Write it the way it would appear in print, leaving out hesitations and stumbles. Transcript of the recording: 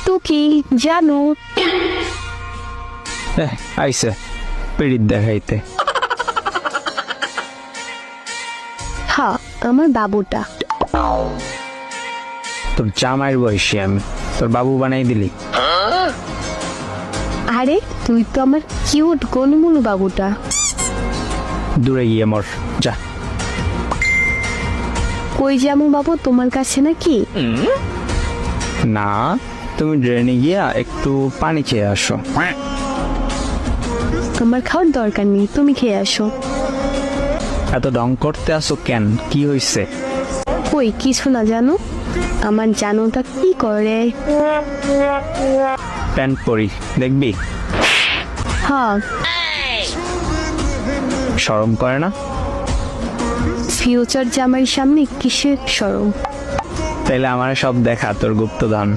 তো কি জানো? আইসে পিড়িত দেখাইতে। হ্যাঁ, আমার বাবুটা। তোর জামাইয়ের বয়সী আমি, তোর বাবু বানাই দিলি। আরে তুই তো আমার কিউট গোলমুলু বাবুটা। দূরে গিয়ে মর যা। কই যাবো বাবু, তোমার কাছে নাকি? না, তুমি ড্রেনে গিয়া একটু পানি খেয়ে আসো। আমার খাওয়ার দরকার নেই, তুমি খেয়ে আসো। এত ঢং করতে আসো কেন, কি হয়েছে? কই কিছু না জানো। আমার জানোটা কি করে? প্যান্ট পরি দেখবি? হ্যাঁ, শরম করে না? ফিউচার জামাইয়ের সামনে কিসের শরম? তাইলে আমার সব দেখা তোর গুপ্তধন।